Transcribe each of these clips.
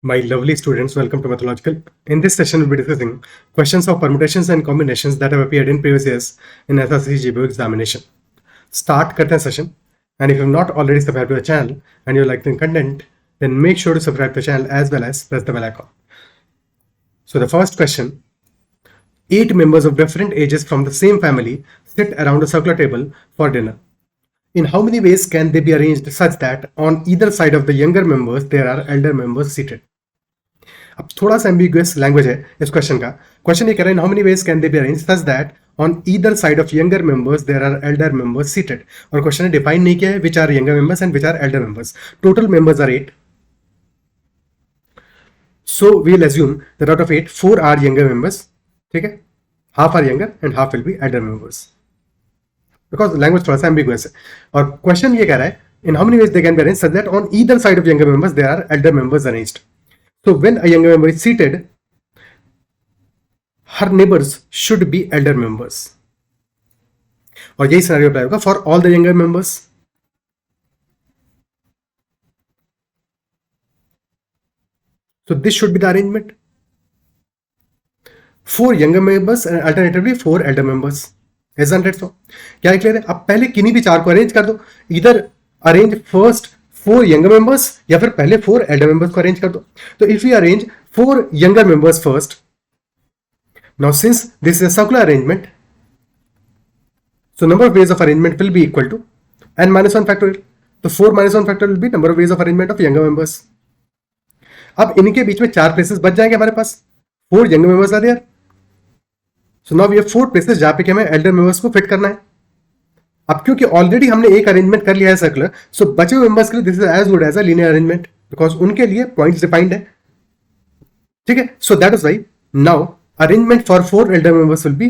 My lovely students, welcome to Mathological. In this session, we'll be discussing questions of permutations and combinations that have appeared in previous years in SSC GBO examination. Start करते हैं session. And if you have not already subscribed to the channel and you like the content, then make sure to subscribe to the channel as well as press the bell icon. So the first question: 8 members of different ages from the same family sit around a circular table for dinner. In how many ways can they be arranged such that on either side of the younger members there are elder members seated? अब थोड़ा सा ambiguous language है इस question का. Question ये कह रहा है, how many ways can they be arrange such that on either side of younger members there are elder members seated. और क्वेश्चन ने डिफाइन नहीं किया है which are younger members and which are elder members. Total members are 8. So we will assume that out of 8 4 are younger members. ठीक है, half are younger and half will be elder members because language थोड़ा सा ambiguous है. और question ये कह रहा है, in how many ways they can be arrange such that on either side of younger members there are elder members arranged. So when a younger member is seated, her neighbors should be elder members. और यही scenario apply होगा for all the younger members. So this should be the arrangement. 4 younger members and alternatively 4 elder members. Isn't it so? क्या clear है? अब पहले किन्हीं भी 4 को अरेंज कर दो. इधर अरेंज फर्स्ट 4 younger members या फिर पहले 4 elder members को अरेंज कर दो. तो if we arrange 4 younger members first, now since this is a circular arrangement, so number of ways of arrangement will be equal to n minus 1 factorial. तो 4 minus 1 factorial will be number of ways of arrangement of younger members. अब इनके बीच में 4 places बच जाएंगे हमारे पास. 4 younger members are there. So now we have 4 places जहां पे कि हमें elder members को फिट करना है. अब क्योंकि ऑलरेडी हमने एक अरेंजमेंट कर लिया है सर्कुलर, सो बचे हुए मेंबर्स के लिए this is as good as a linear arrangement because उनके लिए पॉइंट्स डिफाइंड है. ठीक है, so that is why now arrangement for 4 elder members will be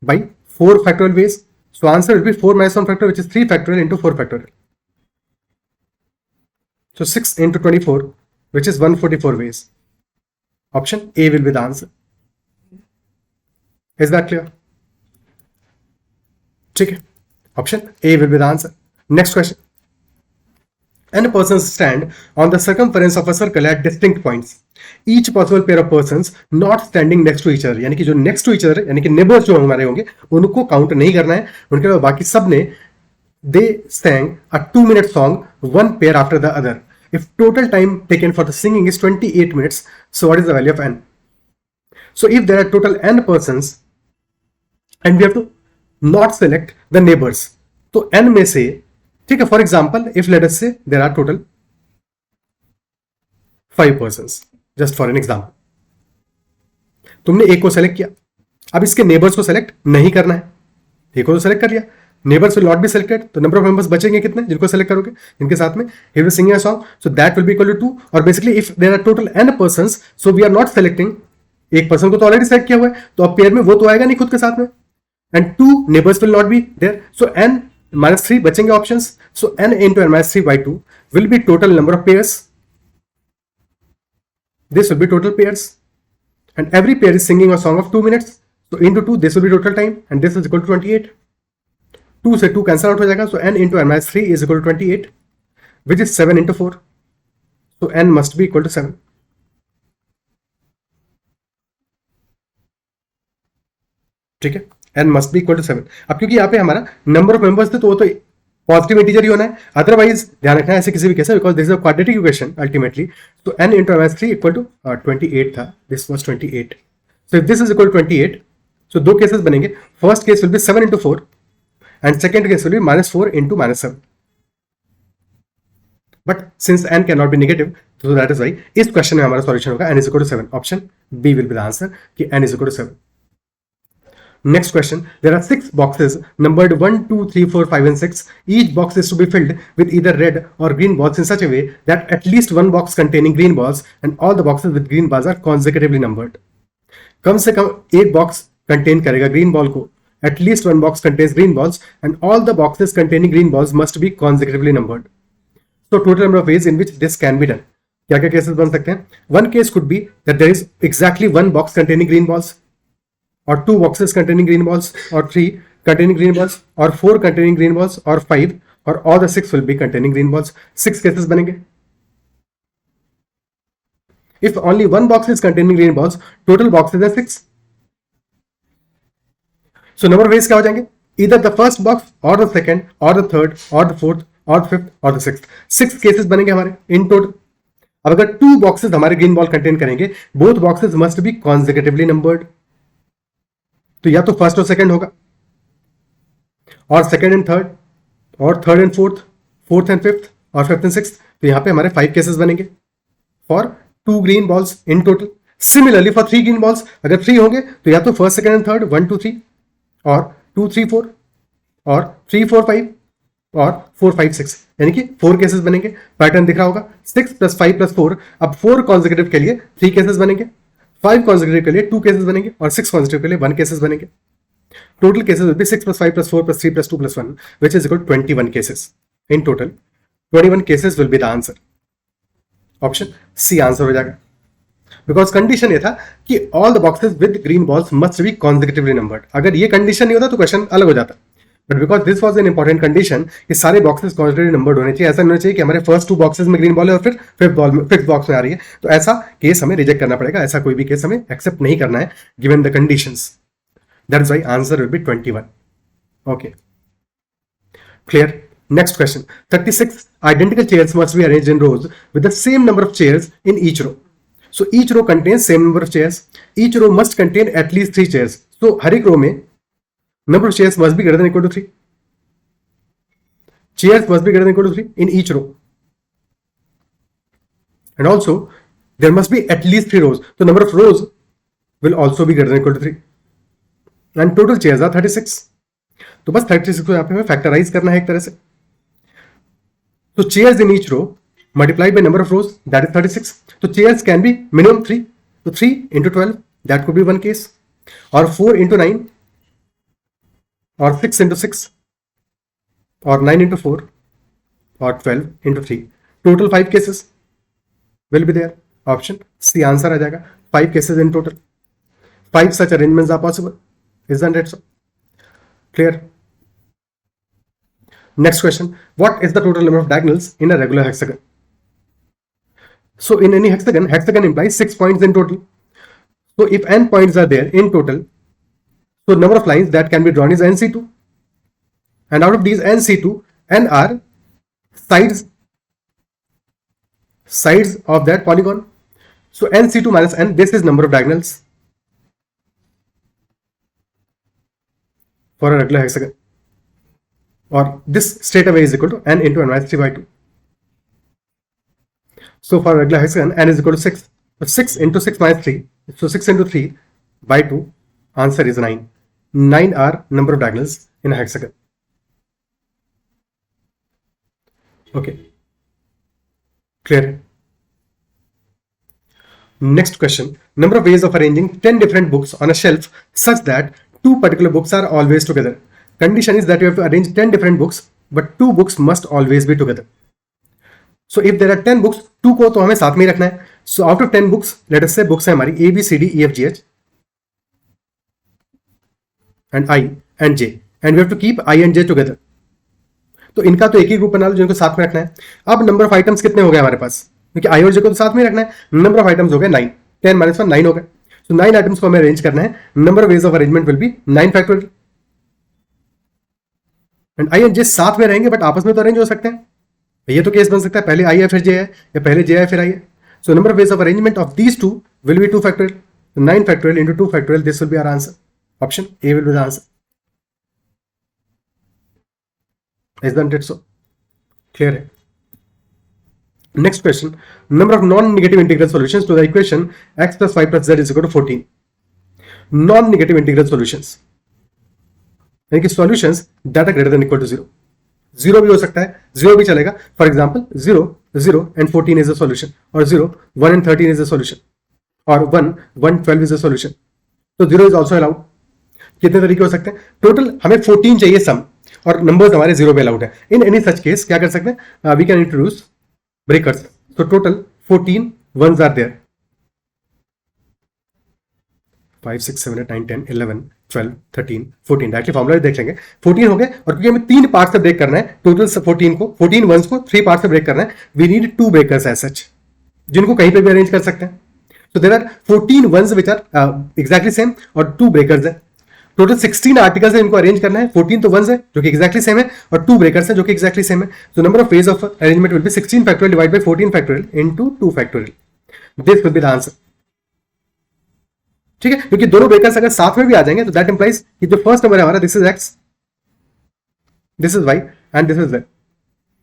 by 4 factorial ways. So answer will be 4 minus 1 factorial, which is 3 factorial into 4 factorial. So 6 into 24, which is 144 ways. Option A will be the answer. Is that clear? ठीक है, option A will be the answer. Next question. N persons stand on the circumference of a circle at distinct points. Each possible pair of persons not standing next to each other, यानी कि जो next to each other यानी कि neighbors जो हमारे होंगे उनको count नहीं करना है. उनके अलावा बाकी सब ने they sang a 2-minute song, one pair after the other. If total time taken for the singing is 28 minutes, so what is the value of n? So if there are total n persons and we have to not select the neighbors, तो n में से, ठीक है, for example if let us say there are total 5 persons, just for an example. तुमने एक को select किया, अब इसके नेबर्स को सेलेक्ट नहीं करना है. एक को तो सेलेक्ट कर लिया, neighbours will not be selected, तो नंबर ऑफ मेंबर्स बचेंगे कितने जिनको सेलेक्ट करोगे, इनके साथ में ही will sing a song, so that will be equal to 2. और basically if there are total n persons, so we are not selecting. एक पर्सन को तो ऑलरेडी सेलेक्ट किया हुआ है, तो अब पेयर में वो तो आएगा नहीं खुद के साथ में, and 2 neighbors will not be there, so n minus 3 बचेंगे options. So n into n minus 3 by 2 will be total number of pairs. This will be total pairs, and every pair is singing a song of 2 minutes, so into 2 this will be total time, and this is equal to 28. 2 से 2 cancel out हो जाएगा, so n into n minus 3 is equal to 28, which is 7 into 4, so n must be equal to 7. ठीक है, n must be equal to 7. अब क्योंकि यहाँ पे हमारा नंबर ऑफ मेंबर्स थे तो वो तो पॉजिटिव इंटीजर ही होना है, अदरवाइज ध्यान रखना है ऐसे किसी भी केस में, because this is a quadratic equation ultimately. तो n into n minus 3 equal to 28 था, this was 28. So if this is equal to 28, so दो केसेस बनेंगे. First case will be 7 into 4 and second case will be -4 into -7. But since n can not be negative, so that is why इस question में हमारा solution होगा n is equal to 7. Option B will be the answer कि n is equal to 7. Next question. There are 6 boxes numbered 1, 2, 3, 4, 5 and 6. Each box is to be filled with either red or green balls in such a way that at least one box containing green balls and all the boxes with green balls are consecutively numbered. कम से कम एक box contain करेगा green ball को, at least one box contains green balls and all the boxes containing green balls must be consecutively numbered. So total number of ways in which this can be done. क्या क्या cases बन सकते हैं? One case could be that there is exactly one box containing green balls, or 2 boxes containing green balls, or 3 containing green balls, or 4 containing green balls, or 5, or all the 6 will be containing green balls. 6 cases बनेंगे. If only one box is containing green balls, total boxes are 6. So number of ways क्या हो जाएंगे? Either the first box or the second or the third or the fourth or the fifth or the sixth. 6 cases बनेंगे हमारे in total. अब अगर 2 boxes हमारे green ball contain करेंगे, both boxes must be consecutively numbered. तो या तो first और सेकंड होगा, और सेकंड एंड थर्ड, और third and fourth, fourth and fifth, और फिफ्थ एंड सिक्स्थ. तो यहां पे हमारे 5 केसेस बनेंगे for 2 green balls in total. Similarly for 3 green balls, अगर 3 होंगे तो या तो फर्स्ट सेकंड एंड थर्ड 1 2 3, और 2 3 4, और 3 4 5, और 4 5 6, यानी कि 4 केसेस बनेंगे. पैटर्न दिख रहा होगा. 6 + 5 + 4. अब 4 कॉन्सेक्यूटिव के लिए 3 केसेस बनेंगे, 5 कॉन्सेक्यूटिव के लिए 2 केसेस बनेंगे, और 6 कॉन्सेक्यूटिव के लिए 1 केसेस बनेंगे. Total cases will be 6 + 5 + 4 + 3 + 2 + 1, which is equal to 21 cases. In total, 21 cases will be the answer. Option C answer हो जाएगा. Because कंडीशन ये था कि all the boxes with green balls must be consecutively numbered. अगर ये condition नहीं होता तो क्वेश्चन अलग हो जाता. But because this was an important condition, ये सारे बॉक्सेस consecutively numbered होने चाहिए. ऐसा नहीं होना चाहिए कि हमारे फर्स्ट 2 बॉक्सेस में ग्रीन बॉल है और फिर फिफ्थ बॉक्स में आ रही है. तो ऐसा केस हमें रिजेक्ट करना पड़ेगा. ऐसा कोई भी केस हमें एक्सेप्ट नहीं करना है given the conditions. That is why answer will be 21. Okay. Clear? Next question. 36 identical chairs must be arranged in rows with the same number of chairs in each row. So each row contains same number of chairs. Each row must contain at least 3 chairs. So हर एक row में number of chairs must be greater than equal to 3. Chairs must be greater than equal to 3 in each row. And also there must be at least 3 rows. So number of rows will also be greater than equal to 3. And total chairs are 36. तो बस 36 को यहाँ पे हमें factorise करना है एक तरह से. तो chairs in each row multiplied by number of rows, that is 36. तो chairs can be minimum 3. तो 3 into 12, that could be one case. और 4 into 9, और 6 into 6, और 9 into 4, और 12 into 3. Total 5 cases will be there. Option C answer आ जाएगा. 5 cases in total. 5 such arrangements are possible. Isn't it so? Clear? Next question. What is the total number of diagonals in a regular hexagon? So in any hexagon, hexagon implies 6 points in total. So if n points are there in total, so number of lines that can be drawn is nc2. And out of these nc2, n are sides of that polygon. So nc2 minus n, this is number of diagonals for a regular hexagon, or this straight away is equal to n into n minus 3 by 2. So for a regular hexagon, n is equal to 6. So 6 into 6 minus 3. So 6 into 3 by 2. Answer is 9. 9 are number of diagonals in a hexagon. Okay. Clear? Next question. Number of ways of arranging 10 different books on a shelf such that 2 particular books are always together. Condition is that you have to arrange 10 different books, but 2 books must always be together. So if there are 10 books, 2 को तो हमें साथ में ही रखना है. So out of 10 books, let us say books है हमारी A, B, C, D, E, F, G, H and I and J, and we have to keep I and J together. तो इनका तो एक ही ग्रुप बना लो जिनको साथ में रखना है. अब नंबर ऑफ आइटम्स कितने हो गए हमारे पास, क्योंकि I और J को तो साथ में रखना है. नंबर ऑफ आइटम्स हो गए 9. 10 minus 1 9 हो गए. So 9 आइटम्स को हमें अरेंज करना है. Number of ways of arrangement will be 9 factorial. And I and J साथ में रहेंगे बट आपस में तो अरेंज हो सकते हैं. ये तो केस बन सकता है पहले I है फिर J है, या पहले J है फिर I है. So number of ways of arrangement of these two will be 2 factorial. So 9 factorial into 2 factorial, this will be our answer. Option A will be the answer. Isn't it so? Clear है? Next question. Number of non-negative integral solutions to the equation x plus y plus z is equal to 14. Non-negative integral solutions, यानी कि solutions that are greater than equal to 0. 0 भी हो सकता है, 0 भी चलेगा. For example, 0, 0 and 14 is a solution, और 0, 1 and 13 is a solution, और 1, 1, 12 is a solution. तो 0 is also allowed. कितने तरीके हो सकते हैं? टोटल हमें 14 चाहिए सम, और नंबर्स हमारे 0 पे अलाउड है. इन एनी सच केस क्या कर सकते हैं? We can introduce breakers. So total 14 ones are there. 5, 6, 7, 8, 9, 10, 11, 12, 13, 14. Directly formula देख लेंगे. 14 हो गए, और क्योंकि हमें 3 पार्ट से ब्रेक करना है, टोटल 14 वंस को 3 पार्ट से ब्रेक करना है, we need 2 breakers as such, जिनको कहीं पे भी अरेंज कर सकते हैं. So there are 14 ones which are exactly same और 2 breakers है. टोटल 16 आर्टिकल्स है, इनको अरेंज करना है. 14 तो वंस है जो कि एक्जैक्टली सेम है और 2 ब्रेकर्स है जो कि एक्जैक्टली सेम है. So number of ways of arrangement will be 16 factorial divide by 14 factorial into 2 factorial. This will be the answer. ठीक है, क्योंकि दोनों ब्रेकर्स अगर साथ में भी आ जाएंगे तो दैट इंप्लाइज कि जो फर्स्ट नंबर है हमारा this is X, this is Y and this is Z.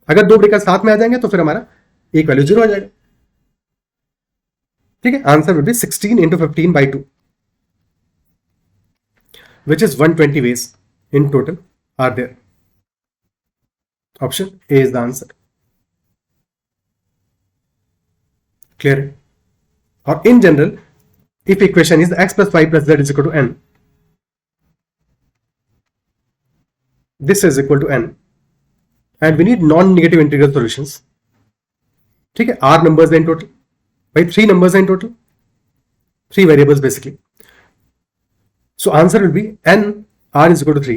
अगर दो ब्रेकर्स साथ में आ जाएंगे तो फिर हमारा एक वैल्यू 0 हो जाएगा. ठीक है, answer will B 16 into 15 by 2, which is 120 ways in total are there. Option A is the answer. Clear? Or in general, if equation is x plus y plus z is equal to n, this is equal to n, and we need non-negative integral solutions. ठीक है, r numbers in total, by 3 numbers in total, 3 variables basically. So answer will be n r is equal to 3,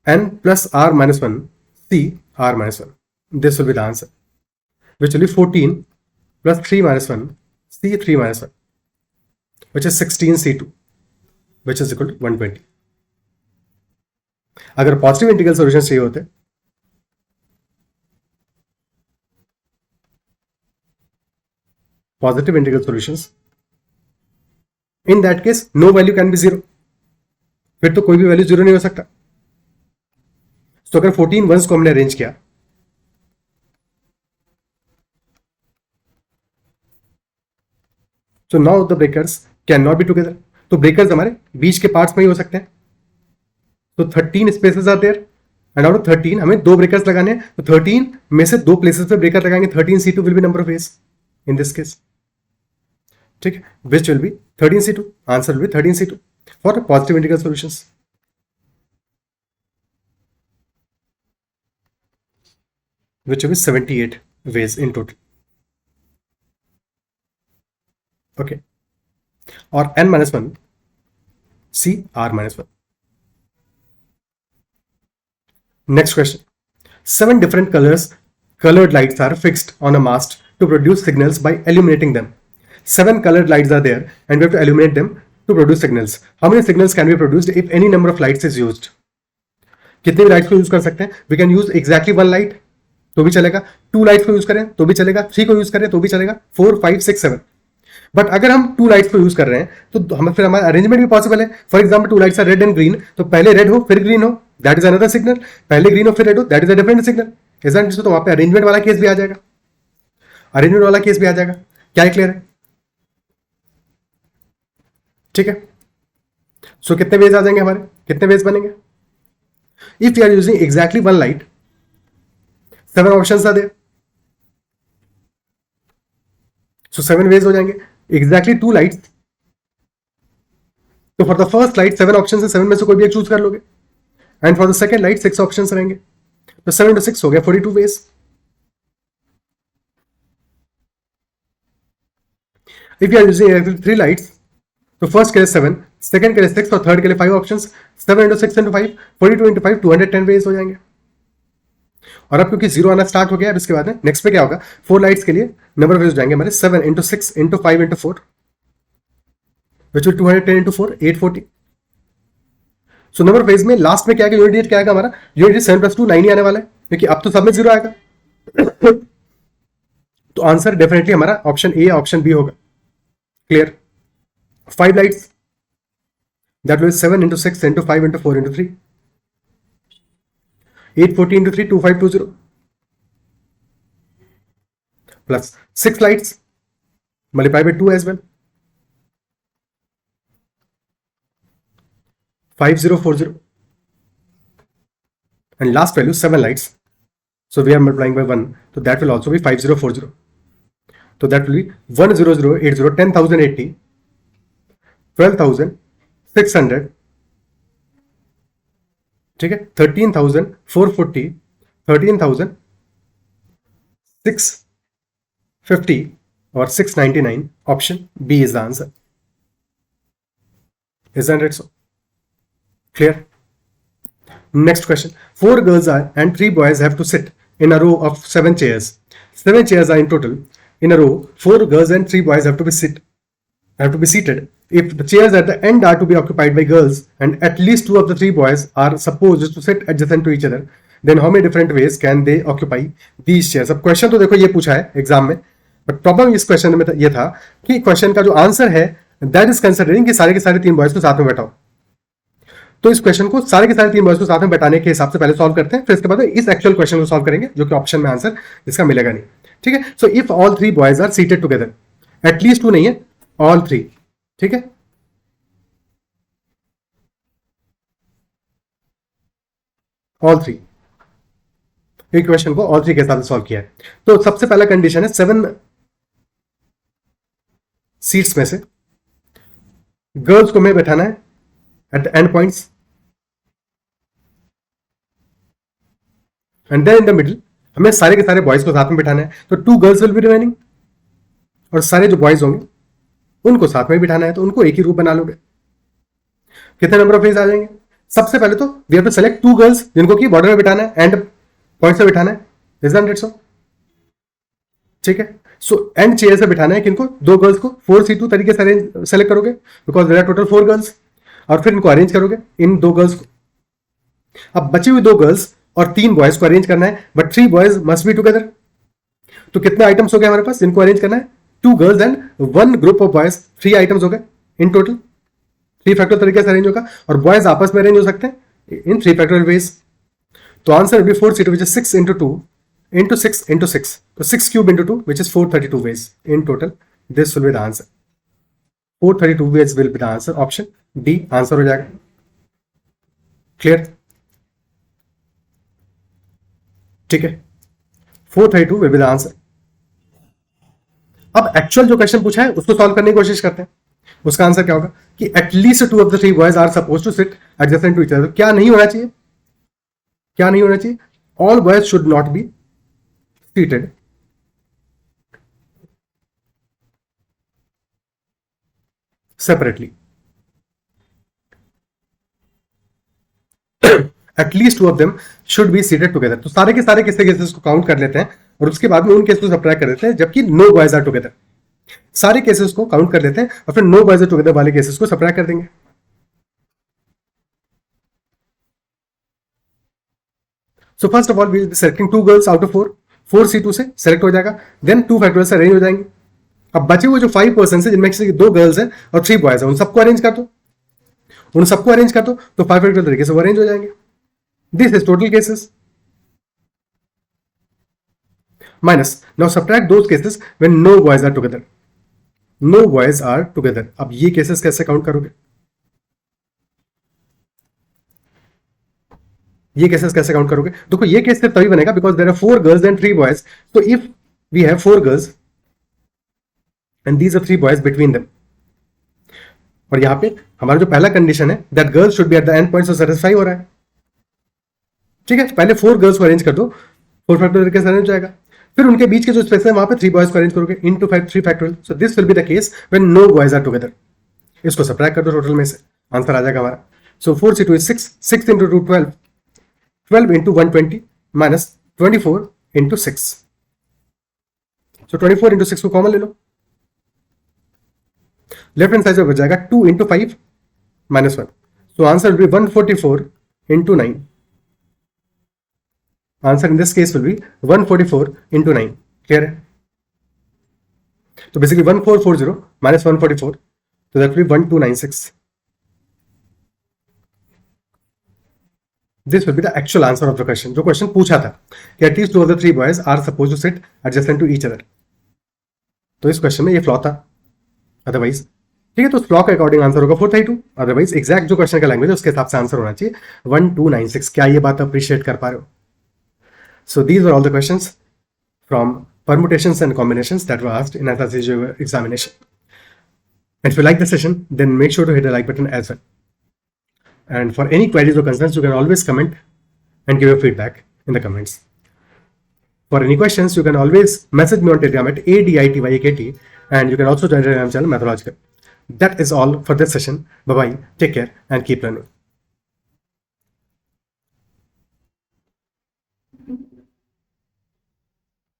n plus r minus 1, c r minus 1. This will be the answer, which will be 14 plus 3 minus 1, c 3 minus 1, which is 16 c2, which is equal to 120. अगर positive integral solution चाहिए होते positive integral solutions, in that case no value can be 0. फिर तो कोई भी value 0 नहीं हो सकता. तो अगर 14 वंस को हमने अरेंज किया तो now the breakers can not be together. तो ब्रेकर्स हमारे बीच के पार्ट्स में ही हो सकते हैं. तो 13 spaces are there and out of 13 हमें 2 ब्रेकर्स लगाने हैं. तो 13 में से 2 प्लेसेस पे ब्रेकर लगाएंगे. 13 C2 will be number of ways in this case. ठीक है, which will be 13 C2. Answer will B 13 C2 for positive integral solutions. Which will be 78 ways in total. Okay. Or n minus 1, c r minus 1. Next question. 7 different colored lights are fixed on a mast to produce signals by illuminating them. 7 colored lights are there and we have to illuminate them to produce signals. How many signals can be produced if any number of lights is used? कितने भी lights को use कर सकते हैं? We can use exactly 1 light तो भी चलेगा, 2 lights को यूज करें तो भी चलेगा, 3 को यूज करें तो भी चलेगा, 4, 5, 6, 7. बट अगर हम 2 लाइट्स को यूज कर रहे हैं तो हम फिर हमारा अरेंजमेंट भी पॉसिबल है. For example 2 lights are red and green, तो पहले रेड हो फिर ग्रीन हो, दैट इज अनदर सिग्नल. पहले ग्रीन हो फिर रेड हो, that is a different signal. Isn't it? तो वहां पे अरेंजमेंट वाला केस भी आ जाएगा. अरेंजमेंट वाला केस भी आ जाएगा. क्या क्लियर है? ठीक है. सो कितने वेज आ जाएंगे हमारे? कितने वेज बनेंगे? If you are using exactly 1 light, 7 options are there. So 7 ways हो जाएंगे. एग्जैक्टली 2 लाइट्स, तो for the first light 7 option है, 7 में से कोई भी एक चूज कर लोगे. And for the second light 6 option रहेंगे. तो 7 into 6 हो गया 42 ways. If you are using 3 lights, तो फर्स्ट के लिए 7, सेकंड के लिए 6 और थर्ड के लिए 5 options. 7 into 6 into 5, 42 into 5, 210 ways हो जाएंगे. और अब क्योंकि 0 आना स्टार्ट हो गया, अब इसके बाद नेक्स्ट पे क्या होगा? 4 लाइट्स के लिए नंबर ऑफ वेज हो जाएंगे हमारे 7 into 6 into 5 into 4, which will 210 into 4, 840. So number of ways में लास्ट में क्या आएगा? यूनिट क्या आएगा हमारा? यूनिट 7 + 2 9 ही आने वाला है, क्योंकि अब तो सब में 0 आएगा. तो आंसर डेफिनेटली हमारा ऑप्शन ए, ऑप्शन बी होगा. Clear? 5 lights, that will be 7 into 6 into 5 into 4 into 3, 840 into 3, 2520, plus 6 lights multiplied by 2 as well, 5040, and last value 7 lights, so we are multiplying by 1, so that will also be 5040, so that will be 10080, 10,080, 12,600, ठीक है, 13,440, 13,650 और 699. Option B is the answer. Isn't it so? Clear? Next question. 4 girls and 3 boys have to sit in a row of 7 chairs. 7 chairs are in total. In a row, 4 girls and 3 boys have to be sit have to be seated. If the chairs at the end are to be occupied by girls and at least two of the three boys are supposed to sit adjacent to each other, then how many different ways can they occupy these chairs? अब question तो देखो ये पूछा है exam में, but problem इस question में ये था कि क्वेश्चन का जो आंसर है दैट इज कंसिडरिंग कि सारे के सारे तीन बॉयज को साथ में बैठाओ। तो इस क्वेश्चन को सारे के सारे तीन बॉयज को साथ में बैठाने के हिसाब से पहले सॉल्व करते हैं, फिर इसके बाद इस एक्चुअल क्वेश्चन को सॉल्व करेंगे जो कि ऑप्शन में आंसर इसका मिलेगा नहीं। ठीक है, so if all three boys are seated together, at least two नहीं है, ऑल थ्री। ठीक है, ऑल थ्री, एक क्वेश्चन को ऑल थ्री के साथ सॉल्व किया है। तो सबसे पहला कंडीशन है 7 सीट्स में से गर्ल्स को में बैठाना है at the end points and then in the middle हमें सारे के सारे बॉयज को साथ में बिठाना है। तो 2 गर्ल्स विल बी रिमेनिंग और सारे जो बॉयज होंगे उनको साथ में बिठाना है, तो उनको एक ही ग्रुप बना लोगे। कितने नंबर ऑफ वेज आ जाएंगे? सबसे पहले तो we have to select 2 girls जिनको कि बॉर्डर में बिठाना है, एंड पॉइंट से बिठाना है, इजंट इट सो? ठीक है, सो एंड चेयर से बिठाना है किनको? 2 गर्ल्स को 4C2 तरीके से सेलेक्ट करोगे because there are total 4 girls, और फिर इनको अरेंज करोगे इन 2 गर्ल्स को। अब बची हुई 2 गर्ल्स और 3 बॉयज को अरेंज करना है, but 3 boys must be together. तो कितने आइटम्स हो गए हमारे पास जिनको अरेंज करना है? 2 girls and 1 group of boys, 3 items हो गए इन टोटल। 3 फैक्टर तरीके से अरेंज होगा और बॉयज आपस में अरेंज हो सकते हैं इन 3 फैक्टोरियल वेज। तो answer will B 4C2 which is 6 into 2 into 6 into 6. So 6 cube into 2 which is 432 ways in total. This will be the answer. 432 ways will be the answer. Option D answer हो जाएगा। Clear? ठीक है, 432 will be the answer. अब actual जो question पूछा है उसको solve करने की कोशिश करते हैं। उसका आंसर क्या होगा कि at least 2 of the 3 boys are supposed to sit adjacent to each other. क्या नहीं होना चाहिए? क्या नहीं होना चाहिए? All boys should not be seated separately, at least 2 of them should be seated together. तो सारे के सारे किसी केसेस को काउंट कर लेते हैं और उसके बाद में उन केसेस को सब्ट्रैक्ट कर देते हैं जबकि नो बॉयज आर टुगेदर। सारे केसेस को काउंट कर लेते हैं और फिर नो बॉयज आर टुगेदर वाले केसेस को सब्ट्रैक्ट कर देंगे। So first of all, we'll be selecting 2 girls out of 4. 4C2 से सेलेक्ट हो जाएगा, देन 2 फैक्टोरियल से अरेंज हो जाएंगे। अब बचे हुए जो 5 पर्सन है जिनमें से 2 गर्ल्स हैं और 3 बॉयज हैं, उन सबको अरेंज कर दो, तो 5 फैक्टोरियल तरीके से वो अरेंज हो जाएंगे। This is total cases minus now subtract those cases when no boys are together. No boys are together, अब ये केसेस कैसे काउंट करोगे? ये केसेस कैसे काउंट करोगे? देखो ये केस सिर्फ तभी बनेगा because there are 4 girls and 3 boys. तो if we have 4 girls and these are 3 boys between them, और यहां पे हमारा जो पहला कंडीशन है that girls should be at the end point, से सेटिस्फाई हो रहा है। ठीक है, पहले 4 गर्ल्स को अरेंज कर दो, 4 फैक्टोरियल तरीके से अरेंज हो जाएगा। फिर उनके बीच के जो स्पेस है वहां पे 3 बॉयज को अरेंज करोगे into 3 factorial. So this will be the case when no boys are together. इसको सब्ट्रैक्ट कर दो टोटल में से, आंसर आ जाएगा हमारा। So 4C2 is 6, 6 into 2 12, 12 into 120 minus 24 into 6. So 24 into 6 को कॉमन ले लो, लेफ्ट हैंड साइड में बच जाएगा 2 into 5 minus 1. So answer will be 144 into 9. Answer in this case will be 144 into 9. Clear है? So basically 1440 minus 144, so that will be 1296. This will be the actual answer of the question. जो question पूछा था कि at least 2 of the 3 boys are supposed to sit adjacent to each other. तो इस question में ये flaw था, otherwise ठीक है। तो फ्लॉ का अकॉर्डिंग आंसर होगा 432, अदरवाइज एग्जैक्ट जो क्वेश्चन का लैंग्वेज है उसके हिसाब से आंसर होना चाहिए 1296। क्या ये बात अप्रिशिएट कर पा रहे हो? So these are all the questions from permutations and combinations that were asked in SSC examination. And if you like the session, then make sure to hit the like button as well. And for any queries or concerns, you can always comment and give your feedback in the comments. For any questions, you can always message me on Telegram at ADITYAKT, and you can also join the Telegram channel Mathological. That is all for this session. Bye bye, take care, and keep learning.